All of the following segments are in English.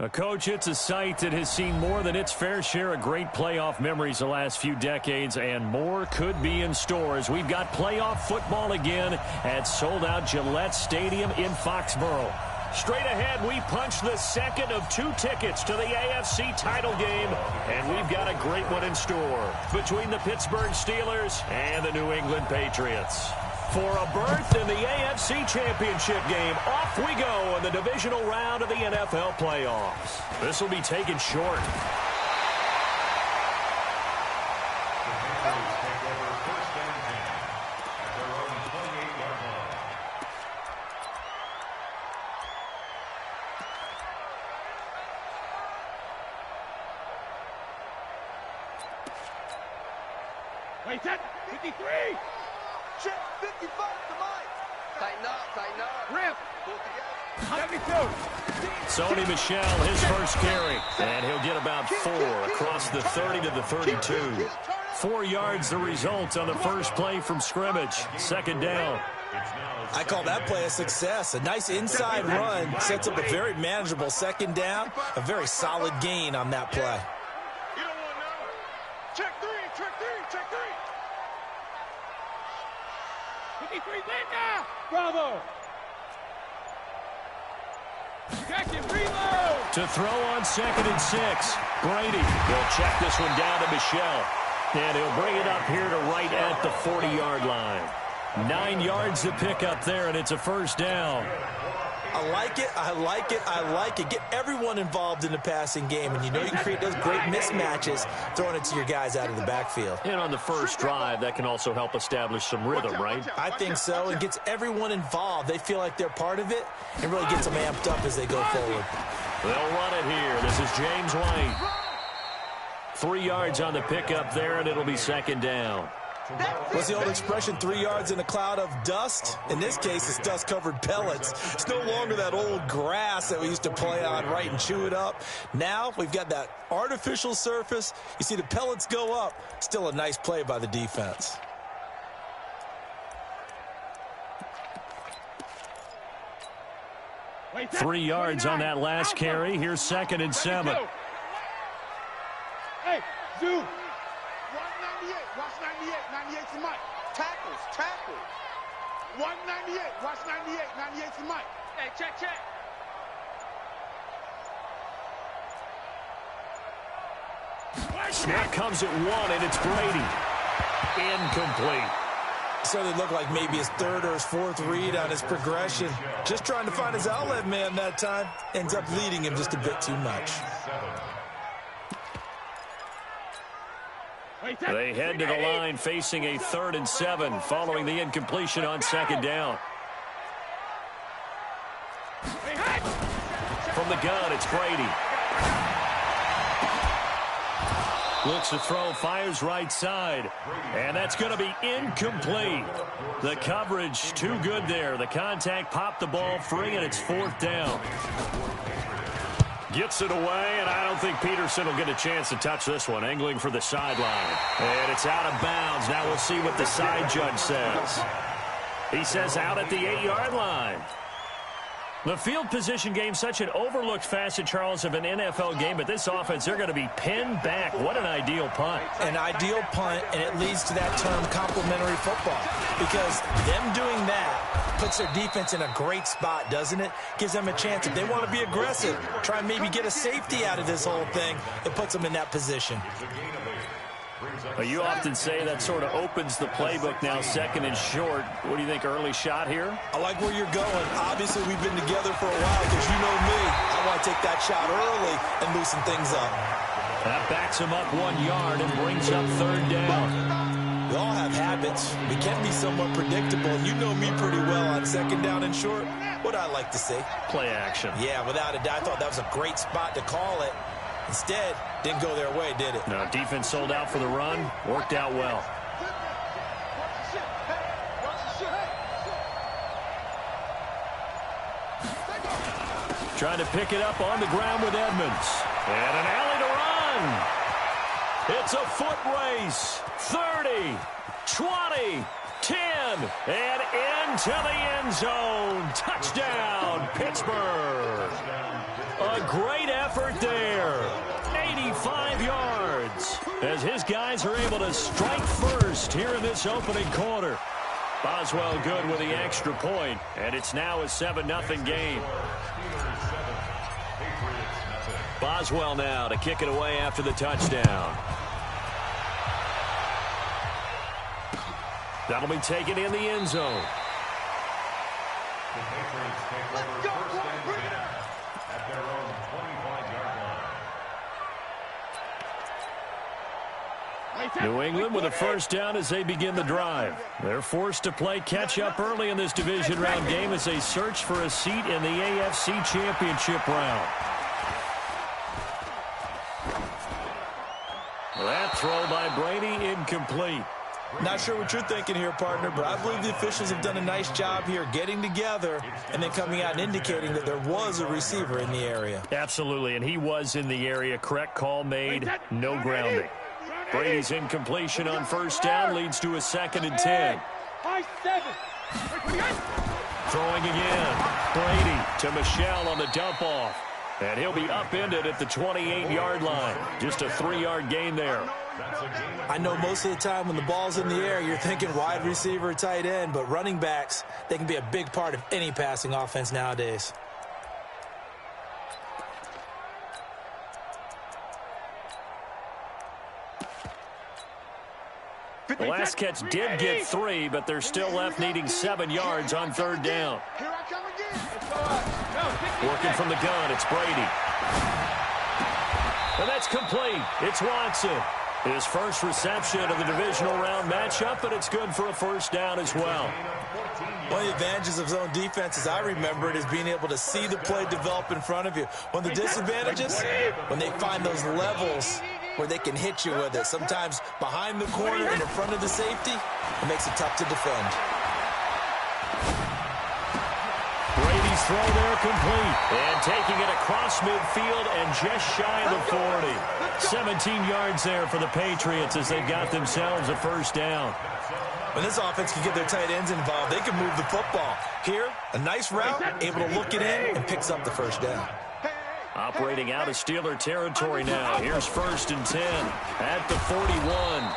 Coach, it's a site that has seen more than its fair share of great playoff memories the last few decades, and more could be in store as we've got playoff football again at sold-out Gillette Stadium in Foxborough. Straight ahead, we punch the second of 2 tickets to the AFC title game, and we've got a great one in store between the Pittsburgh Steelers and the New England Patriots. For a berth in the AFC Championship game, off we go in the divisional round of the NFL playoffs. This will be taken short. Wait, 53! Check 55 to Mike. Tighten up. Rip. Pull together. 72. Sony Michel, his first carry. And he'll get about 4 across the 30 to the 32. 4 yards the result on the first play from scrimmage. Second down. I call that play a success. A nice inside run sets up a very manageable second down. A very solid gain on that play. You don't want now. Check 3. 53, Linda! Bravo! Check it, reload! To throw on 2nd and 6. Brady will check this one down to Michel. And he'll bring it up here to right at the 40-yard line. 9 yards to pick up there, and it's a first down. I like it. Get everyone involved in the passing game, and you know you can create those great mismatches throwing it to your guys out of the backfield. And on the first drive, that can also help establish some rhythm, right? I think so. It gets everyone involved. They feel like they're part of it and really gets them amped up as they go forward. They'll run it here. This is James White. 3 yards on the pickup there, and it'll be second down. What's the old expression, 3 yards in a cloud of dust? In this case, it's dust-covered pellets. It's no longer that old grass that we used to play on, right, and chew it up. Now we've got that artificial surface. You see the pellets go up. Still a nice play by the defense. Wait, 3 yards on that last carry. Here's 2nd and 7. Hey, Zoo! 198. Watch 98. 98 to Mike. Tackles. 198. Watch 98. 98 to Mike. Hey, check. Snap comes at 1, and it's Brady. Incomplete. Certainly looked like maybe his 3rd or his 4th read on his progression. Just trying to find his outlet man that time. Ends up leading him just a bit too much. They head to the line facing a 3rd and 7 following the incompletion on 2nd down. From the gun, it's Brady. Looks to throw, fires right side. And that's going to be incomplete. The coverage too good there. The contact popped the ball free, and it's 4th down. Gets it away, and I don't think Peterson will get a chance to touch this one. Angling for the sideline. And it's out of bounds. Now we'll see what the side judge says. He says out at the 8-yard line. The field position game, such an overlooked facet, Charles, of an NFL game. But this offense, they're going to be pinned back. What an ideal punt. An ideal punt, and it leads to that term complementary football. Because them doing that puts their defense in a great spot, doesn't it? Gives them a chance. If they want to be aggressive, try and maybe get a safety out of this whole thing, it puts them in that position. You often say that sort of opens the playbook now, 2nd and short. What do you think, early shot here? I like where you're going. Obviously, we've been together for a while because you know me. I want to take that shot early and loosen things up. That backs him up 1 yard and brings up 3rd down. We all have habits. We can be somewhat predictable. You know me pretty well on 2nd down and short. What I like to see. Play action. Yeah, without a doubt. I thought that was a great spot to call it. Instead, didn't go their way, did it? No, defense sold out for the run. Worked out well. Trying to pick it up on the ground with Edmonds. And an alley to run. It's a foot race. 30, 20, 10, and into the end zone. Touchdown, Pittsburgh. A great effort there. 85 yards as his guys are able to strike first here in this opening quarter. Boswell good with the extra point, and it's now a 7-0 game. Boswell now to kick it away after the touchdown. That'll be taken in the end zone. New England with a first down as they begin the drive. They're forced to play catch-up early in this division round game as they search for a seat in the AFC Championship round. That throw by Brady incomplete. Not sure what you're thinking here, partner, but I believe the officials have done a nice job here getting together and then coming out and indicating that there was a receiver in the area. Absolutely, and he was in the area. Correct call made, no grounding. Brady's incompletion on first down leads to a 2nd and 10. Throwing again. Brady to Michel on the dump-off. And he'll be upended at the 28-yard line. Just a 3-yard gain there. I know most of the time when the ball's in the air, you're thinking wide receiver, tight end, but running backs, they can be a big part of any passing offense nowadays. The last catch did get 3, but they're still left needing 7 yards on 3rd down. Working from the gun, it's Brady. And that's complete. It's Watson. His first reception of the divisional round matchup, but it's good for a first down as well. One of the advantages of zone defense, as I remember it, is being able to see the play develop in front of you. One of the disadvantages, when they find those levels where they can hit you with it. Sometimes behind the corner and in front of the safety, it makes it tough to defend. Brady's throw there complete. And taking it across midfield and just shy of the 40. 17 yards there for the Patriots as they've got themselves a first down. When this offense can get their tight ends involved, they can move the football. Here, a nice route, able to look it in, and picks up the first down. Operating out of Steeler territory now. Here's 1st and 10 at the 41.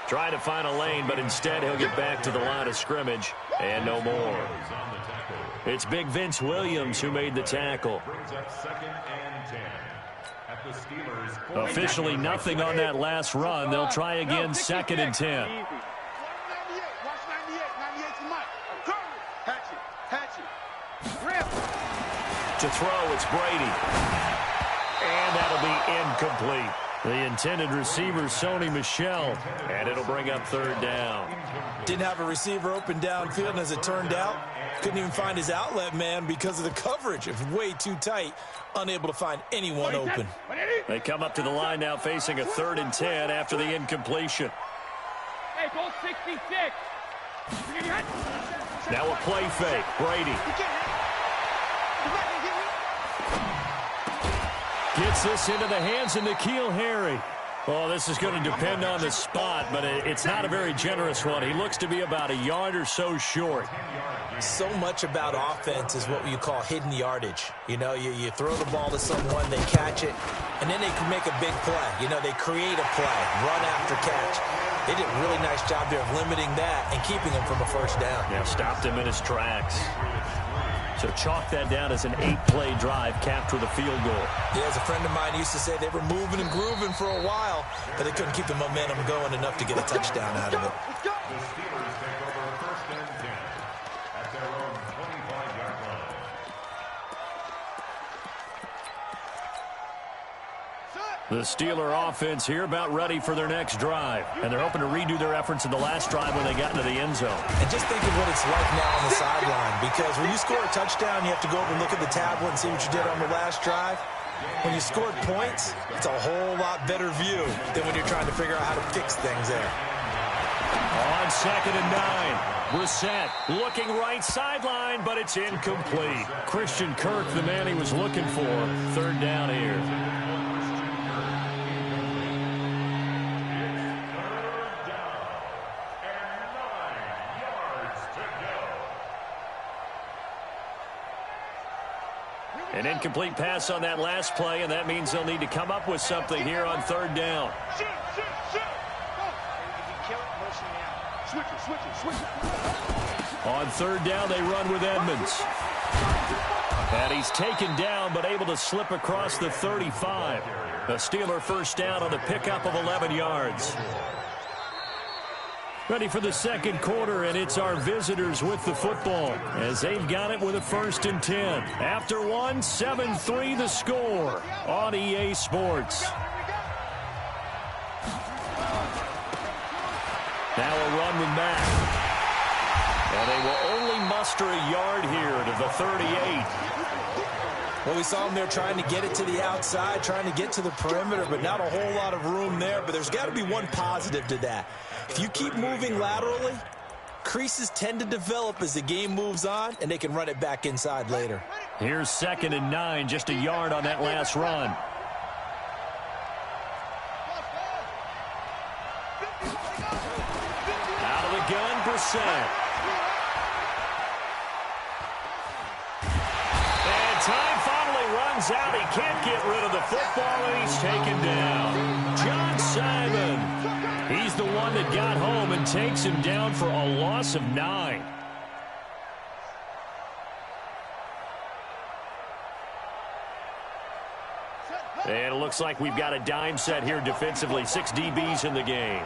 Trying to find a lane, but instead he'll get back to the line of scrimmage and no more. It's big Vince Williams who made the tackle. Officially nothing on that last run. They'll try again, 2nd and 10. To throw, it's Brady. And that'll be incomplete. The intended receiver, Sony Michel, and it'll bring up 3rd down. Didn't have a receiver open downfield, and as it turned out, couldn't even find his outlet man because of the coverage. It was way too tight, unable to find anyone open. They come up to the line now facing a 3rd and 10 after the incompletion. Hey, goal 66. Now a play fake. Brady gets this into the hands of N'Keal Harry. Oh, this is going to depend on the spot, but it's not a very generous one. He looks to be about a yard or so short. So much about offense is what you call hidden yardage. You know, you throw the ball to someone, they catch it, and then they can make a big play. You know, they create a play, run after catch. They did a really nice job there of limiting that and keeping him from a first down. Yeah, stopped him in his tracks. So chalk that down as an 8-play drive, capped with a field goal. Yeah, as a friend of mine used to say, they were moving and grooving for a while, but they couldn't keep the momentum going enough to get a touchdown out of it. The Steeler offense here about ready for their next drive. And they're hoping to redo their efforts in the last drive when they got into the end zone. And just think of what it's like now on the sideline, because when you score a touchdown, you have to go over and look at the tablet and see what you did on the last drive. When you scored points, it's a whole lot better view than when you're trying to figure out how to fix things there. On 2nd and 9. Brissett looking right sideline, but it's incomplete. Christian Kirk, the man he was looking for. 3rd down here. An incomplete pass on that last play, and that means they'll need to come up with something here on third down. On third down, they run with Edmonds. And he's taken down, but able to slip across the 35. A Steeler first down on the pickup of 11 yards. Ready for the second quarter, and it's our visitors with the football as they've got it with a 1st and 10. After one, 7-3 the score on EA Sports. Now a run with Mack. And they will only muster a yard here to the 38. Well, we saw them there trying to get it to the outside, trying to get to the perimeter, but not a whole lot of room there. But there's got to be one positive to that. If you keep moving laterally, creases tend to develop as the game moves on, and they can run it back inside later. Here's 2nd and 9, just a yard on that last run. Out of the gun, Brissett. And time finally runs out. He can't get rid of the football, and he's taken down. John Simon. He's the one that got home and takes him down for a loss of 9. And it looks like we've got a dime set here defensively. 6 DBs in the game.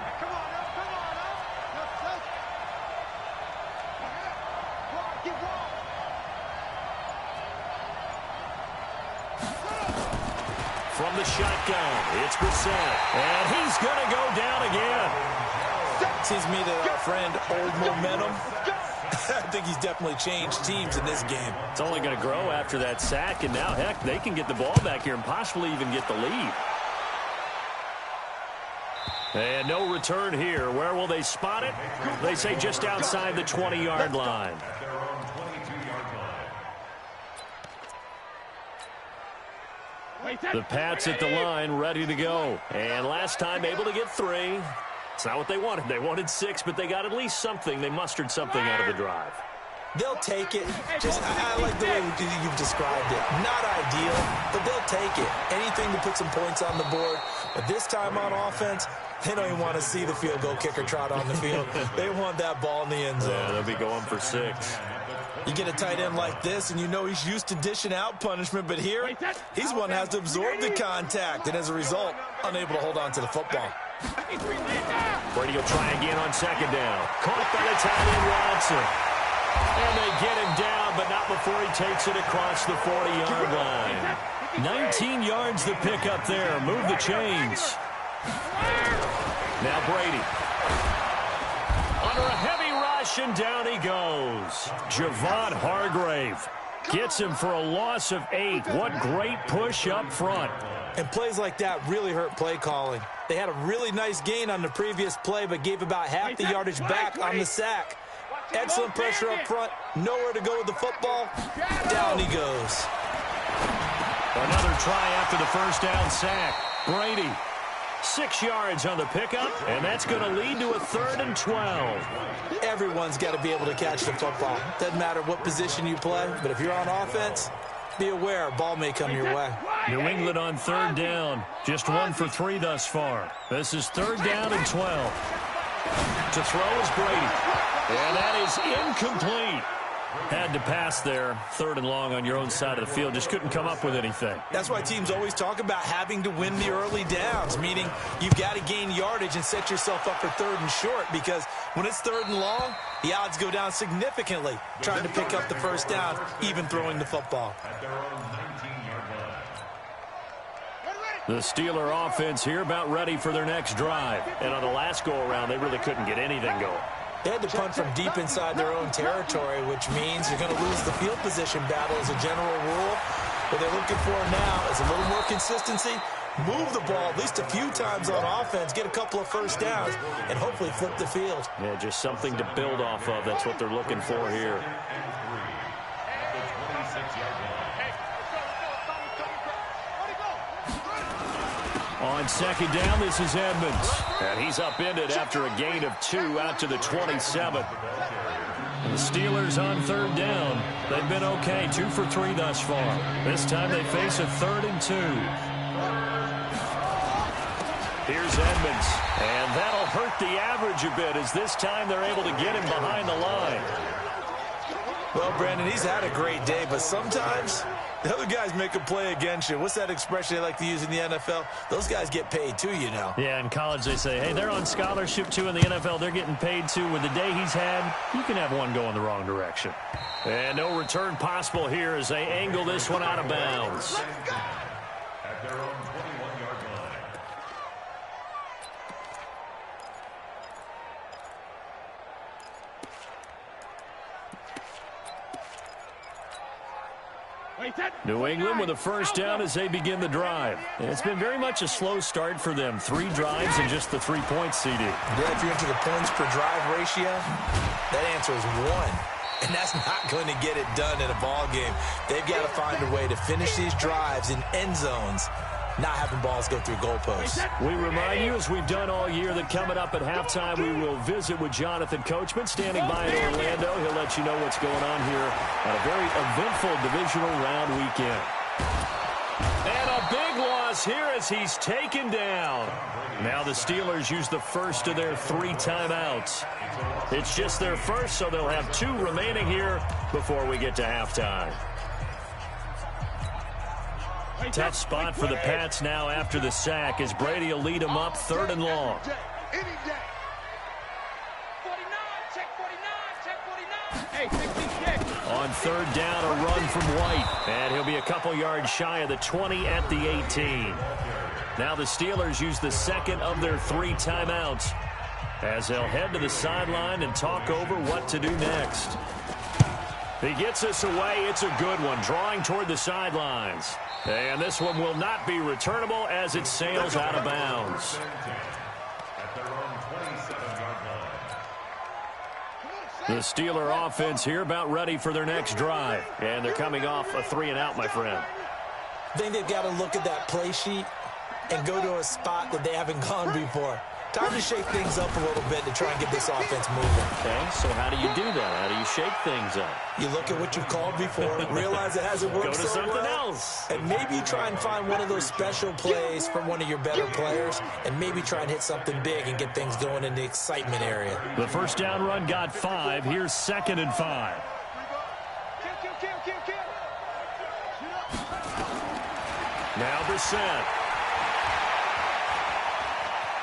From the shotgun, it's Brissett. And he's going to go down again. Seems to me that our friend Old Momentum, I think he's definitely changed teams in this game. It's only going to grow after that sack, and now, heck, they can get the ball back here and possibly even get the lead. And no return here. Where will they spot it? They say just outside the 20-yard line. The Pats at the line, ready to go. And last time able to get 3. It's not what they wanted. They wanted 6, but they got at least something. They mustered something out of the drive. They'll take it. I like the way you've described it. Not ideal, but they'll take it. Anything to put some points on the board. But this time on offense, they don't even want to see the field goal kicker trot on the field. They want that ball in the end zone. Yeah, they'll be going for 6. You get a tight end like this, and you know he's used to dishing out punishment, but here, he's one that has to absorb the contact, and as a result, unable to hold on to the football. Brady will try again on 2nd down. Caught by the tight end, Watson. And they get him down, but not before he takes it across the 40-yard line. 19 yards the pick up there. Move the chains. Now Brady. Under a heavy rush, and down he goes. Javon Hargrave gets him for a loss of 8. What great push up front. And plays like that really hurt play calling. They had a really nice gain on the previous play, but gave about half the yardage back on the sack. Excellent pressure up front. Nowhere to go with the football. Down he goes. Another try after the first down sack. Brady. 6 yards on the pickup, and that's going to lead to a 3rd and 12. Everyone's got to be able to catch the football. Doesn't matter what position you play, but if you're on offense, be aware, ball may come your way. New England on 3rd down. Just 1 for 3 thus far. This is 3rd down and 12. To throw is Brady. And that is incomplete. Had to pass there, 3rd and long on your own side of the field. Just couldn't come up with anything. That's why teams always talk about having to win the early downs, meaning you've got to gain yardage and set yourself up for 3rd and short, because when it's 3rd and long, the odds go down significantly trying to pick up the first down, even throwing the football. The Steeler offense here about ready for their next drive. And on the last go-around, they really couldn't get anything going. They had to punt from deep inside their own territory, which means you're going to lose the field position battle as a general rule. What they're looking for now is a little more consistency, move the ball at least a few times on offense, get a couple of first downs, and hopefully flip the field. Yeah, just something to build off of. That's what they're looking for here. On 2nd down, this is Edmonds. And he's upended after a gain of 2 out to the 27. The Steelers on third down. They've been okay, 2 for 3 thus far. This time they face a 3rd and 2. Here's Edmonds, and that'll hurt the average a bit as this time they're able to get him behind the line. Well, Brandon, he's had a great day, but sometimes the other guys make a play against you. What's that expression they like to use in the NFL? Those guys get paid too, you know. Yeah, in college they say, hey, they're on scholarship too. In the NFL, they're getting paid too. With the day he's had, you can have one go in the wrong direction. And no return possible here as they angle this one out of bounds. At their own 21-yard line. New England with a first down as they begin the drive. And it's been very much a slow start for them. 3 drives and just the 3 points, CD. Yeah, if you're into the points per drive ratio, that answer is 1. And that's not going to get it done in a ball game. They've got to find a way to finish these drives in end zones, not having balls go through goalposts. We remind you, as we've done all year, that coming up at halftime, we will visit with Jonathan Coachman standing by in Orlando. He'll let you know what's going on here on a very eventful divisional round weekend. And a big loss here as he's taken down. Now the Steelers use the first of their 3 timeouts. It's just their first, so they'll have 2 remaining here before we get to halftime. Tough spot for the Pats now after the sack as Brady will lead them up 3rd and long. On 3rd down, a run from White. And he'll be a couple yards shy of the 20 at the 18. Now the Steelers use the second of their 3 timeouts as they'll head to the sideline and talk over what to do next. He gets us away. It's a good one, drawing toward the sidelines. And this one will not be returnable as it sails out of bounds. At their own 27-yard line. The Steeler offense here about ready for their next drive. And they're coming off a 3-and-out, my friend. I think they've got to look at that play sheet and go to a spot that they haven't gone before. Time to shake things up a little bit to try and get this offense moving. Okay, so how do you do that? How do you shake things up? You look at what you've called before, realize it hasn't worked Go to so something well, else. and maybe try and find one of those special plays from one of your better players, and maybe try and hit something big and get things going in the excitement area. The first down run got 5. Here's 2nd and 5. Now Brissett.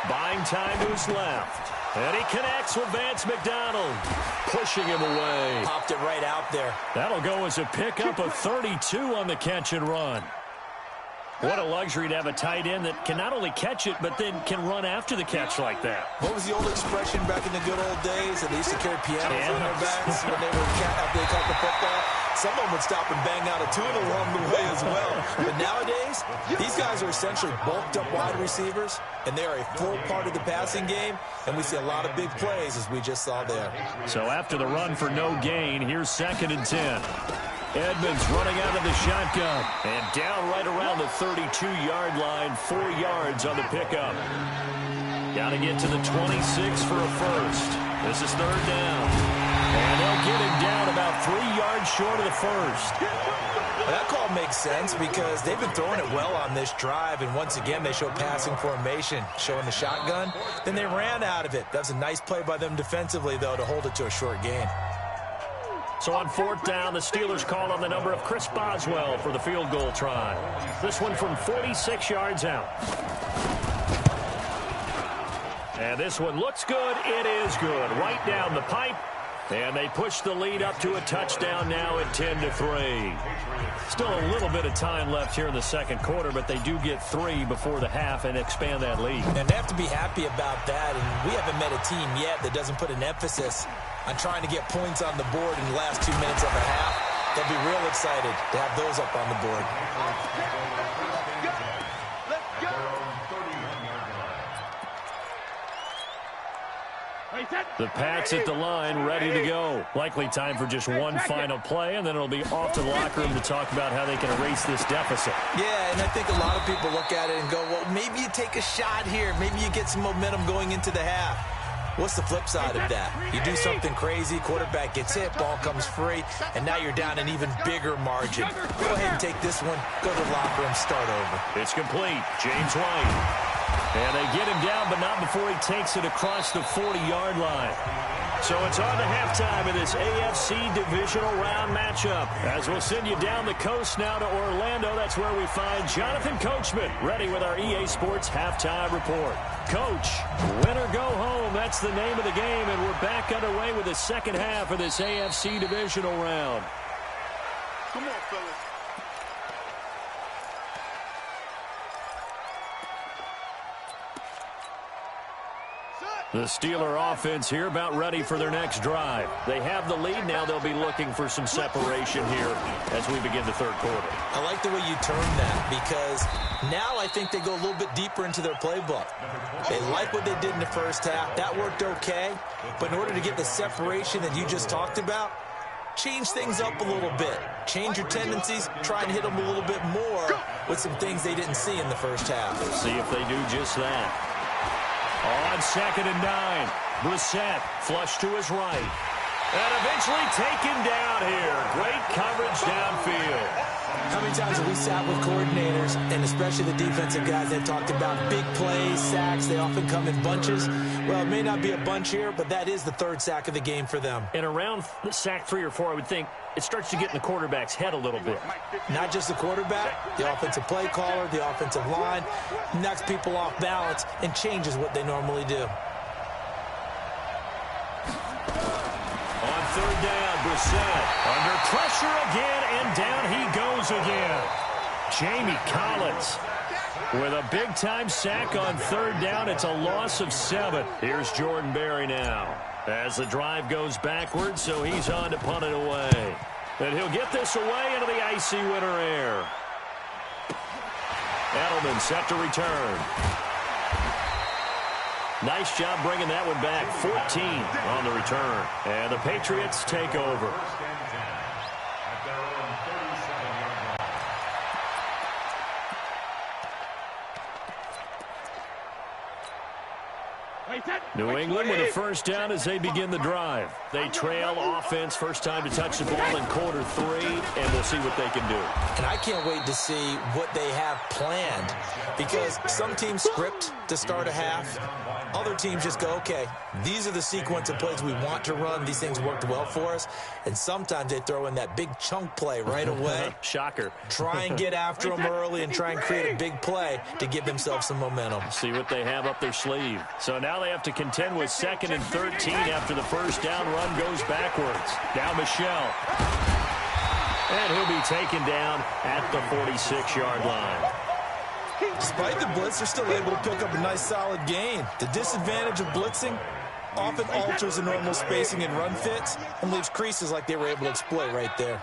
Buying time to his left. And he connects with Vance McDonald, pushing him away. Popped it right out there. That'll go as a pickup of 32 on the catch and run. What a luxury to have a tight end that can not only catch it, but then can run after the catch like that. What was the old expression back in the good old days that they used to carry pianos on their backs when they caught the football? Someone would stop and bang out a tune along the way as well. But nowadays, these guys are essentially bulked up wide receivers, and they are a full part of the passing game, and we see a lot of big plays as we just saw there. So after the run for no gain, here's 2nd and 10. Edmonds running out of the shotgun. And down right around the 32-yard line, 4 yards on the pickup. Got to get to the 26 for a first. This is 3rd down. And they'll get him down about 3 yards short of the first. That call makes sense because they've been throwing it well on this drive, and once again they show passing formation, showing the shotgun. Then they ran out of it. That was a nice play by them defensively, though, to hold it to a short gain. So on 4th down, the Steelers call on the number of Chris Boswell for the field goal try. This one from 46 yards out. And this one looks good. It is good. Right down the pipe. And they push the lead up to a touchdown now at 10-3. Still a little bit of time left here in the second quarter, but they do get 3 before the half and expand that lead. And they have to be happy about that. And we haven't met a team yet that doesn't put an emphasis on trying to get points on the board in the last 2 minutes of a half. They'll be real excited to have those up on the board. The Pats at the line, ready to go. Likely time for just one final play, and then it'll be off to the locker room to talk about how they can erase this deficit. Yeah, and I think a lot of people look at it and go, well, maybe you take a shot here. Maybe you get some momentum going into the half. What's the flip side of that? You do something crazy, quarterback gets hit, ball comes free, and now you're down an even bigger margin. Go ahead and take this one, go to the locker room, start over. It's complete. James White. And they get him down, but not before he takes it across the 40-yard line. So it's on to halftime of this AFC divisional round matchup. As we'll send you down the coast now to Orlando, that's where we find Jonathan Coachman, ready with our EA Sports halftime report. Coach, win or go home, that's the name of the game, and we're back underway with the second half of this AFC divisional round. Come on, fellas. The Steeler offense here about ready for their next drive. They have the lead. Now they'll be looking for some separation here as we begin the third quarter. I like the way you termed that because now I think they go a little bit deeper into their playbook. They like what they did in the first half. That worked okay. But in order to get the separation that you just talked about, change things up a little bit. Change your tendencies. Try and hit them a little bit more with some things they didn't see in the first half. We'll see if they do just that. On 2nd and 9, Brissett flush to his right. And eventually taken down here. Great coverage downfield. How many times have we sat with coordinators, and especially the defensive guys, they've talked about big plays, sacks. They often come in bunches. Well, it may not be a bunch here, but that is the third sack of the game for them. And around sack 3 or 4, I would think it starts to get in the quarterback's head a little bit. Not just the quarterback, the offensive play caller, the offensive line, knocks people off balance and changes what they normally do. On 3rd down, Brissett under pressure again, and down he goes again. Jamie Collins with a big-time sack on 3rd down. It's a loss of 7. Here's Jordan Berry now as the drive goes backwards, so he's on to punt it away. And he'll get this away into the icy winter air. Edelman set to return. Nice job bringing that one back. 14 on the return. And the Patriots take over. New England with a first down as they begin the drive. They trail offense, first time to touch the ball in quarter 3, and we'll see what they can do. And I can't wait to see what they have planned, because some teams script to start a half. Other teams just go, okay, these are the sequence of plays we want to run. These things worked well for us. And sometimes they throw in that big chunk play right away. Shocker. Try and get after them early and try and create a big play to give themselves some momentum. See what they have up their sleeve. So now they have to contend with 2nd and 13 after the first down run goes backwards. Now Michelle. And he'll be taken down at the 46-yard line. Despite the blitz, they're still able to pick up a nice solid gain. The disadvantage of blitzing often alters the normal spacing and run fits and leaves creases like they were able to exploit right there.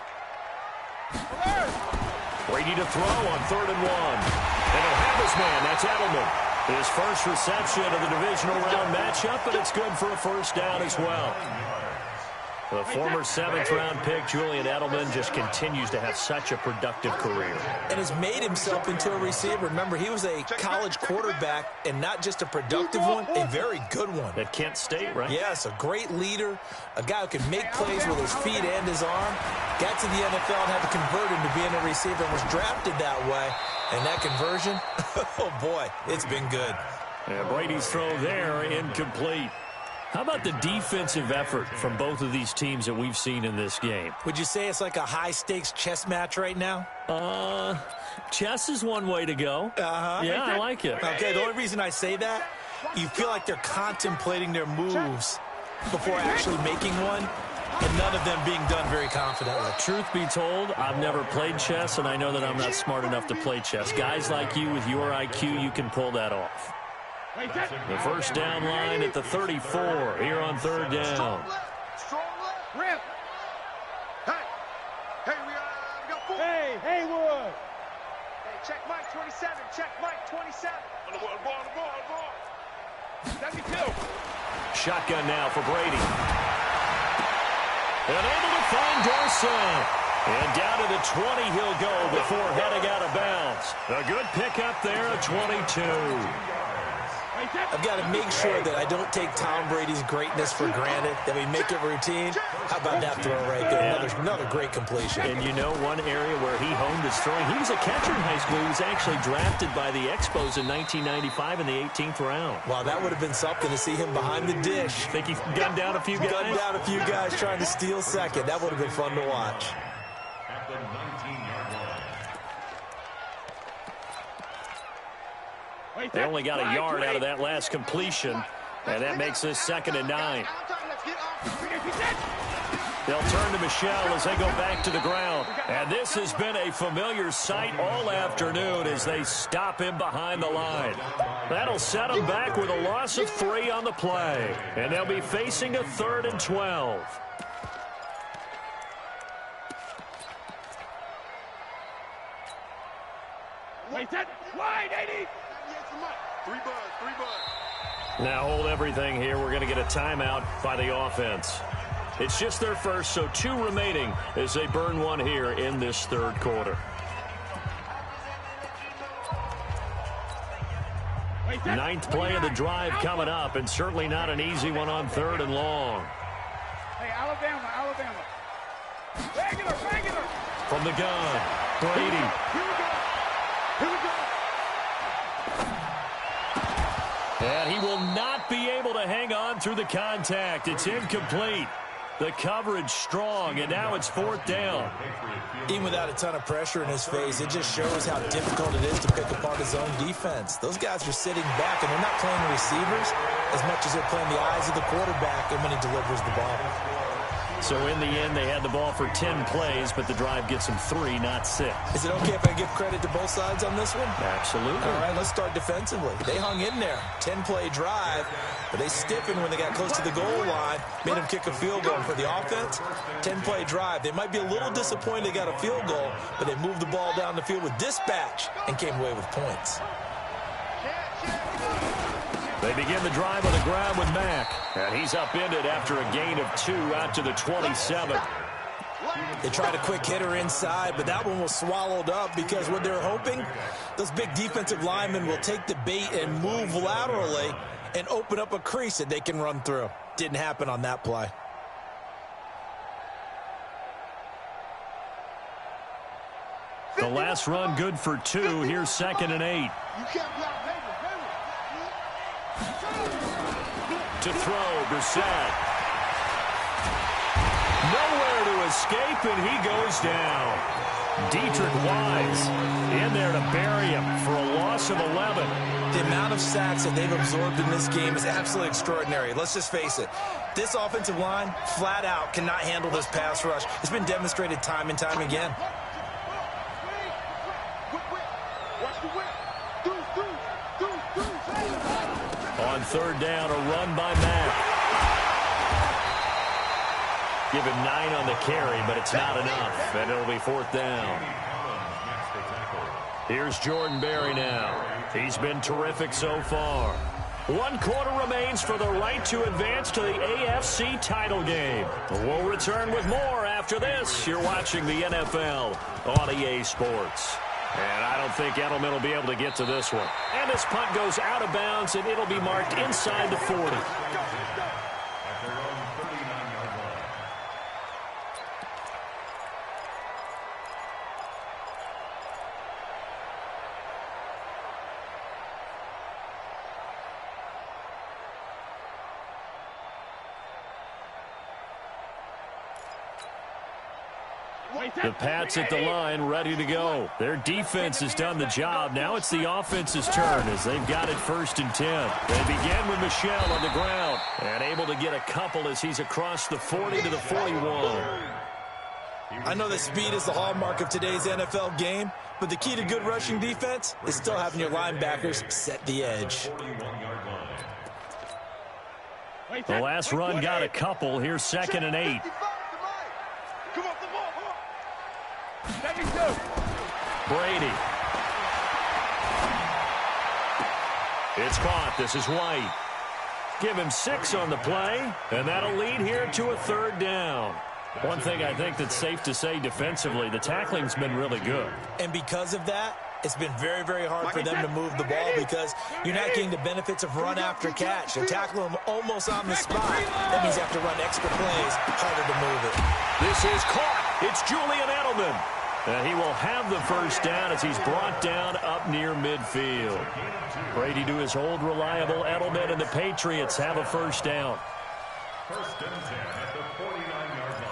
Brady to throw on 3rd and 1. And he'll have his man. That's Edelman. His first reception of the divisional round matchup, but it's good for a first down as well. The former 7th-round pick, Julian Edelman, just continues to have such a productive career. And has made himself into a receiver. Remember, he was a college quarterback, and not just a productive one, a very good one. At Kent State, right? Yes, a great leader, a guy who can make plays with his feet and his arm. Got to the NFL and had to convert him to being a receiver and was drafted that way. And that conversion, oh boy, it's been good. And Brady's throw there, incomplete. How about the defensive effort from both of these teams that we've seen in this game? Would you say it's like a high-stakes chess match right now? Chess is one way to go. Yeah, I like it. Okay, the only reason I say that, you feel like they're contemplating their moves before actually making one, and none of them being done very confidently. Truth be told, I've never played chess, and I know that I'm not smart enough to play chess. Guys like you with your IQ, you can pull that off. The first down line at the 34 here on 3rd down. Rip. Hey, we got 4. Hey, Haywood. Hey, check Mike 27. Check Mike 27. On the ball. 72. Shotgun now for Brady. And able to find Dorsett. And down to the 20 he'll go before heading out of bounds. A good pickup there at 22. I've got to make sure that I don't take Tom Brady's greatness for granted, that we make it routine. How about that throw right there? Another great completion. And you know one area where he honed his throwing? He was a catcher in high school. He was actually drafted by the Expos in 1995 in the 18th round. Wow, that would have been something to see him behind the dish. Think he gunned down a few guys? Gunned down a few guys trying to steal second. That would have been fun to watch. At the 19-yard line. They only got a yard out of that last completion, and that makes this 2nd and 9. They'll turn to Michel as they go back to the ground. And this has been a familiar sight all afternoon as they stop him behind the line. That'll set him back with a loss of 3 on the play. And they'll be facing a 3rd and 12. Wait, that wide, 80. 3 buds. Now hold everything here. We're going to get a timeout by the offense. It's just their first, so 2 remaining as they burn 1 here in this 3rd quarter. Ninth play of the drive coming up, and certainly not an easy one on 3rd and long. Hey, Alabama. Regular. From the gun, Brady. Here we go. And he will not be able to hang on through the contact. It's incomplete. The coverage strong, and now it's 4th down. Even without a ton of pressure in his face, it just shows how difficult it is to pick apart his own defense. Those guys are sitting back, and they're not playing the receivers as much as they're playing the eyes of the quarterback and when he delivers the ball. So in the end, they had the ball for 10 plays, but the drive gets them 3, not 6. Is it okay if I give credit to both sides on this one? Absolutely. All right, let's start defensively. They hung in there. 10-play drive, but they stiffened when they got close to the goal line, made them kick a field goal. For the offense, 10-play drive. They might be a little disappointed they got a field goal, but they moved the ball down the field with dispatch and came away with points. They begin the drive on the ground with Mack. And he's upended after a gain of 2 out to the 27. They tried a quick hitter inside, but that one was swallowed up because what they're hoping, those big defensive linemen will take the bait and move laterally and open up a crease that they can run through. Didn't happen on that play. The last run good for 2. Here's 2nd and 8. You can't block To throw, Brissett. Nowhere to escape, and he goes down. Dietrich Wise in there to bury him for a loss of 11. The amount of sacks that they've absorbed in this game is absolutely extraordinary. Let's just face it. This offensive line, flat out, cannot handle this pass rush. It's been demonstrated time and time again. On 3rd down, a run by Mack. Give him 9 on the carry, but it's not enough, and it'll be 4th down. Here's Jordan Berry now. He's been terrific so far. 1 quarter remains for the right to advance to the AFC title game. We'll return with more after this. You're watching the NFL on EA Sports. And I don't think Edelman will be able to get to this one. And this punt goes out of bounds, and it'll be marked inside the 40. The Pats at the line, ready to go. Their defense has done the job. Now it's the offense's turn as they've got it 1st and 10. They begin with Michel on the ground and able to get a couple as he's across the 40 to the 41. I know that speed is the hallmark of today's NFL game, but the key to good rushing defense is still having your linebackers set the edge. The last run got a couple. Here's 2nd and 8. Brady. It's caught. This is White. Give him 6 on the play, and that'll lead here to a 3rd down. One thing I think that's safe to say defensively, the tackling's been really good. And because of that, It's been very, very hard for them to move the ball because you're not getting the benefits of run after catch. They're tackling them almost on the spot. That means you have to run extra plays, harder to move it. This is caught. It's Julian Edelman. And he will have the first down as he's brought down up near midfield. Brady to his old reliable Edelman, and the Patriots have a first down. First and 10 at the 49-yard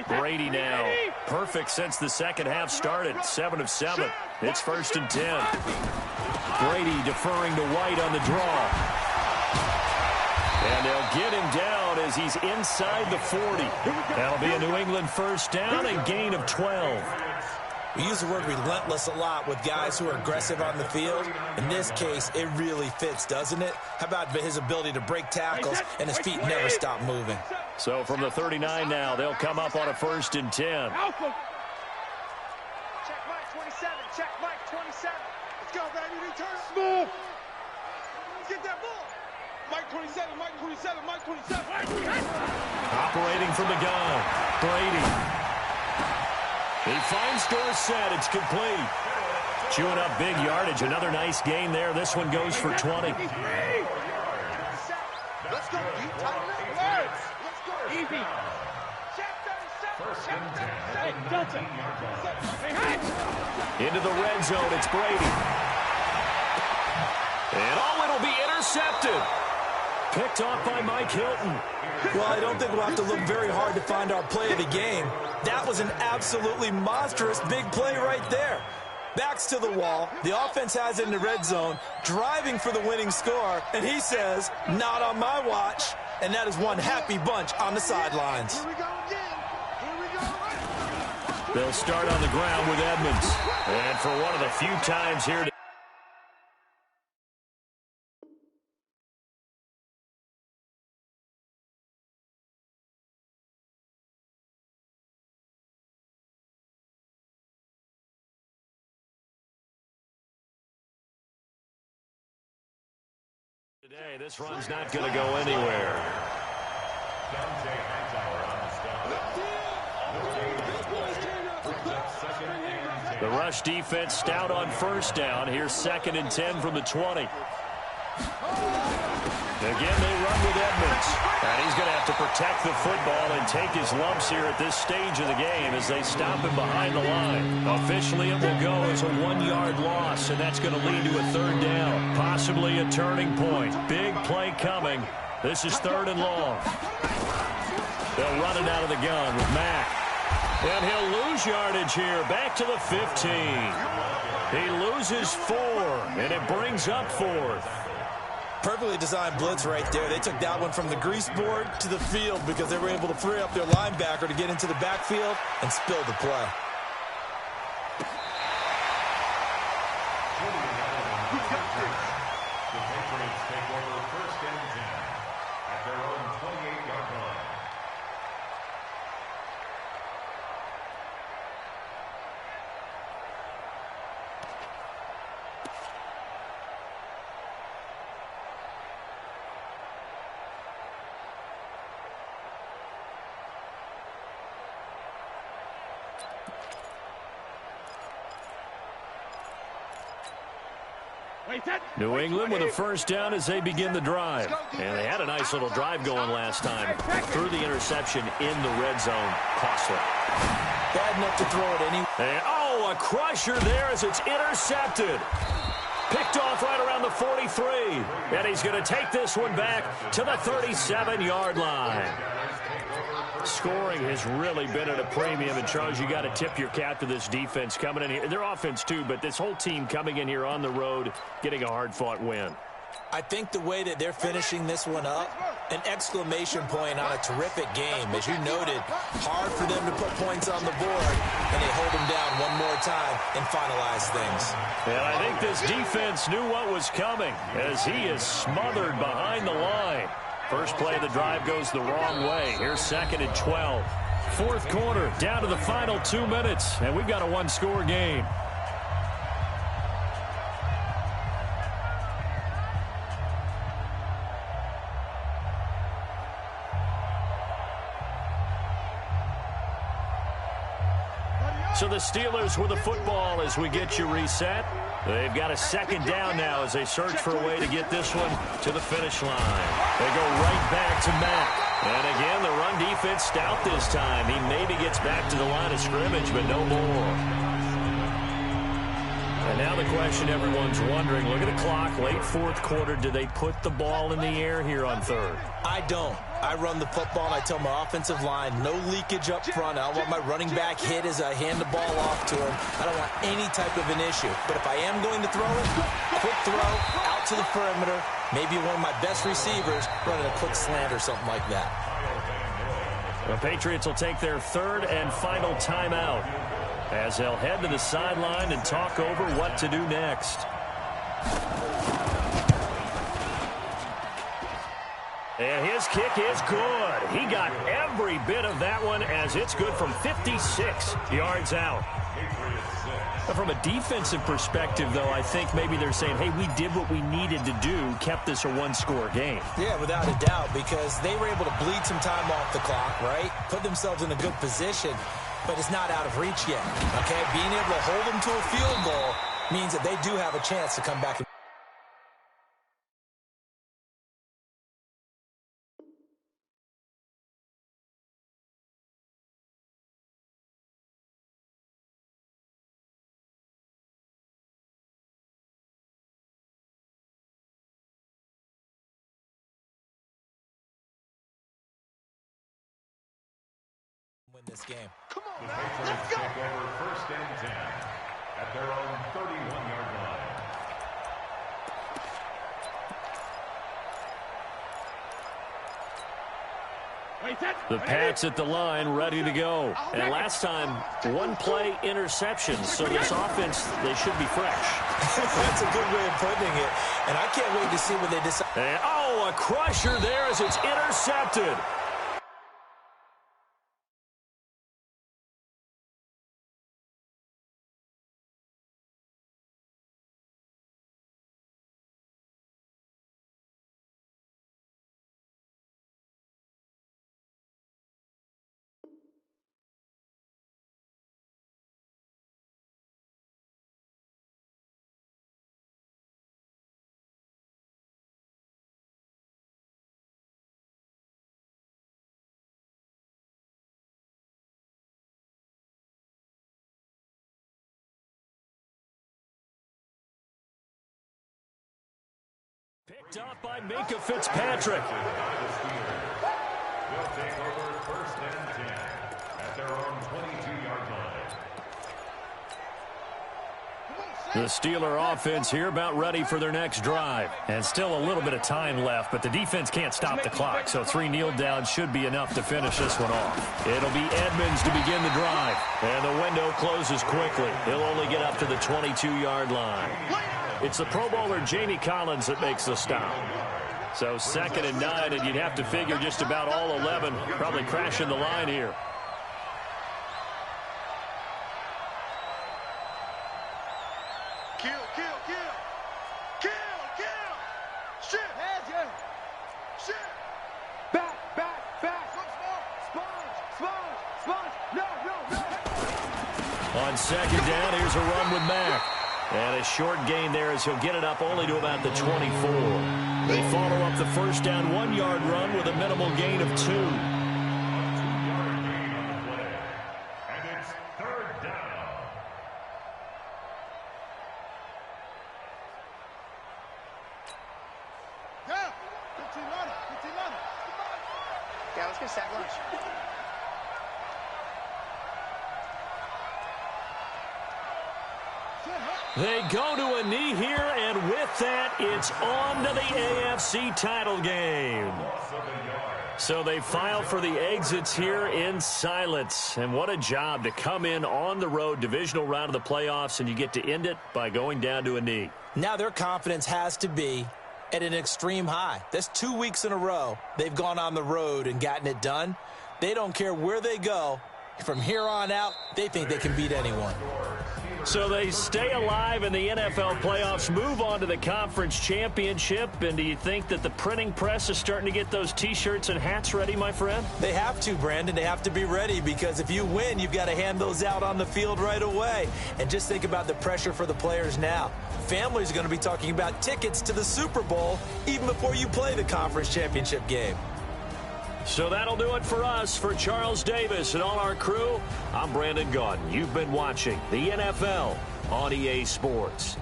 line. Brady now. Perfect since the second half started. 7 of 7. It's first and 10. Brady deferring to White on the draw. And they'll get him down as he's inside the 40. That'll be a New England first down and gain of 12. We use the word relentless a lot with guys who are aggressive on the field. In this case, it really fits, doesn't it? How about his ability to break tackles and his feet never stop moving? So from the 39 now, they'll come up on a first and 10. Check Mike 27. Check Mike 27. Let's go, baby. Return. Move. Let's get that ball. Mike 27. Mike 27. Mike 27. Operating from the gun. Brady. He finds Dorsett. It's complete. Chewing up big yardage. Another nice gain there. This one goes for 20. Let's go. Let's go. Easy. First and 10 at the 19-yard line. Into the red zone. It's Brady. And it'll be intercepted. Picked off by Mike Hilton. Well, I don't think we'll have to look very hard to find our play of the game. That was an absolutely monstrous big play right there. Backs to the wall. The offense has it in the red zone, driving for the winning score, and he says, not on my watch. And that is one happy bunch on the sidelines. Here we go again. Here we go. They'll start on the ground with Edmonds. And for one of the few times here today, this run's not going to go anywhere. Dante Hightower on the stop. The rush defense stout on first down. Here's second and 10 from the 20. Again, they run with Edmonds. And he's going to have to protect the football and take his lumps here at this stage of the game as they stop him behind the line. Officially, it will go as a 1-yard loss, and that's going to lead to a third down. Possibly a turning point. Big play coming. This is third and long. They'll run it out of the gun with Mack. And he'll lose yardage here. Back to the 15. He loses 4, and it brings up fourth. Perfectly designed blitz right there. They took that one from the grease board to the field because they were able to free up their linebacker to get into the backfield and spill the play. The Patriots take over first and 10 at their own 28-yard line. New England with a first down as they begin the drive. And they had a nice little drive going last time. Threw the interception in the red zone. Costly. Bad enough to throw it anyway. And, a crusher there as it's intercepted. Picked off right around the 43. And he's going to take this one back to the 37-yard line. Scoring has really been at a premium. And, Charles, you got to tip your cap to this defense coming in here. Their offense, too, but this whole team coming in here on the road, getting a hard-fought win. I think the way that they're finishing this one up, an exclamation point on a terrific game. As you noted, hard for them to put points on the board, and they hold them down one more time and finalize things. And I think this defense knew what was coming as he is smothered behind the line. First play of the drive goes the wrong way. Here's second and 12. Fourth quarter, down to the final 2 minutes, and we've got a one-score game. So the Steelers with the football as we get you reset. They've got a second down now as they search for a way to get this one to the finish line. They go right back to Mack. And again, the run defense stout this time. He maybe gets back to the line of scrimmage, but no more. And now the question everyone's wondering, look at the clock, late fourth quarter, do they put the ball in the air here on third? I don't. I run the football, and I tell my offensive line, no leakage up front. I don't want my running back hit as I hand the ball off to him. I don't want any type of an issue. But if I am going to throw it, quick throw, out to the perimeter, maybe one of my best receivers running a quick slant or something like that. The Patriots will take their third and final timeout as they'll head to the sideline and talk over what to do next. And his kick is good. He got every bit of that one as it's good from 56 yards out. But from a defensive perspective, though, I think maybe they're saying, hey, we did what we needed to do, kept this a one-score game. Yeah, without a doubt, because they were able to bleed some time off the clock, right? Put themselves in a good position, but it's not out of reach yet, okay? Being able to hold them to a field goal means that they do have a chance to come back. Win this game. Come on, The man. Patriots Let's go. take over first and 10 at their own 31-yard line. The Pats at the line, ready to go. And last time, one-play interception. So this offense, they should be fresh. That's a good way of putting it. And I can't wait to see what they decide. And, oh, a crusher there as it's intercepted. Picked up by Minkah Fitzpatrick. They'll take over first and 10 at their own 22-yard line. The Steeler offense here about ready for their next drive. And still a little bit of time left, but the defense can't stop the clock, so 3 kneel downs should be enough to finish this one off. It'll be Edmonds to begin the drive. And the window closes quickly. He'll only get up to the 22-yard line. It's the Pro Bowler Jamie Collins that makes the stop. So 2nd and 9, and you'd have to figure just about all 11 probably crashing the line here. Kill, kill, kill. Kill, kill. Shit. Heads, yeah. Shit. Back, back, back. Sponge. No. On 2nd down, here's a run with Mack. And a short gain there as he'll get it up only to about the 24. They follow up the first down 1-yard run with a minimal gain of 2. A 2-yard gain on the play. And it's 3rd down. Yeah. 15 on it. Yeah, let's get sack lunch. They go to a knee here, and with that, it's on to the AFC title game. So they file for the exits here in silence. And what a job to come in on the road, divisional round of the playoffs, and you get to end it by going down to a knee. Now their confidence has to be at an extreme high. That's 2 weeks in a row they've gone on the road and gotten it done. They don't care where they go. From here on out, they think they can beat anyone. So they stay alive in the NFL playoffs, move on to the conference championship. And do you think that the printing press is starting to get those T-shirts and hats ready, my friend? They have to, Brandon. They have to be ready because if you win, you've got to hand those out on the field right away. And just think about the pressure for the players now. Families are going to be talking about tickets to the Super Bowl even before you play the conference championship game. So that'll do it for us. For Charles Davis and all our crew, I'm Brandon Gaudin. You've been watching the NFL on EA Sports.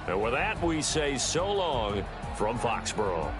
And with that, we say so long from Foxborough.